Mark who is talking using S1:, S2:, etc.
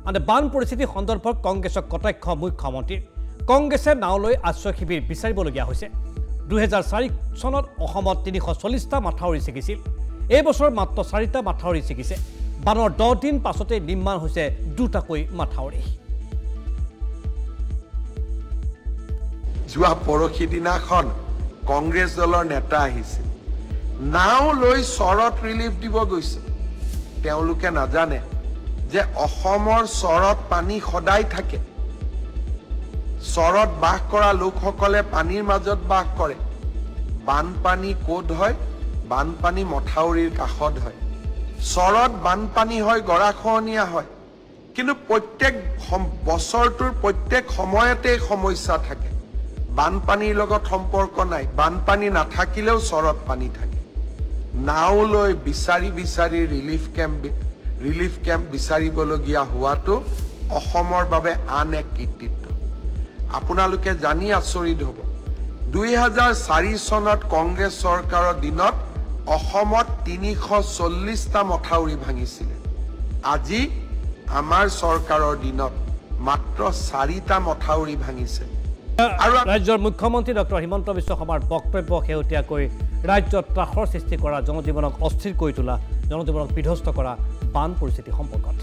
S1: আনহাতে বান পৰিস্থিতি সন্দৰ্ভত কংগ্ৰেছক কটাক্ষ মুখ্যমন্ত্ৰী কংগ্ৰেছে নাওলৈ আশ্ৰয় শিবিৰ বিচাৰিবলগীয়া হৈছে 2004 চনত অসমত 340টা মাথাউৰি ছিগিছিল এই বছৰ মাত্ৰ 4টা মাথাউৰি ছিগিছে বানৰ 10 দিন পাছতে নিৰ্মাণ হৈছে 2টাকৈ মাথাউৰি
S2: যোৱা পৰহি দিনাখন কংগ্ৰেছ দলৰ নেতা আহিছিল নাও লৈ চৰত ৰিলিফ দিব গৈছে তেওঁলোকে নাজানে যে অসমৰ চৰত পানী সদায় থাকে চৰত বাস কৰা লোকসকলে পানীৰ মাজত বাস কৰে বানপানী কোড হয় বানপানী মথাউৰিৰ কাষত হয় চৰত বানপানী হয় গৰাখহনীয়া হয় কিন্তু প্ৰত্যেক বছৰটোৰ প্ৰত্যেক সময়তে সমস্যা থাকে বানপানীৰ লগত সম্পৰ্ক নাই বানপানী নাথাকিলেও চৰত পানী থাকে নাও লৈ বিচাৰি ৰিলিফ কেম্প বিচাৰিবলগীয়া হোৱাটো অসমৰ বাবে আন এক কৃতিত্ব আপোনালোকে জানি আচৰিত হ'ব 2004 চনত কংগ্ৰেছ চৰকাৰৰ দিনত অসমত 340টা মথাউৰি ভাঙিছিল আজি আমাৰ চৰকাৰৰ দিনত মাত্ৰ 4টা মথাউৰি ভাঙিছে
S1: ৰাজ্যৰ মুখ্যমন্ত্ৰী ডক্টৰ হিমন্ত বিশ্ব শৰ্মাৰ বক্তব্য শেহতীয়াকৈ ৰাজ্যত ত্ৰাসৰ সৃষ্টি কৰা জনজীৱনক অস্থিৰ কৰি তোলা জনজীৱনক বিধ্বস্ত কৰা বান পৰিস্থিতি সম্পৰ্কত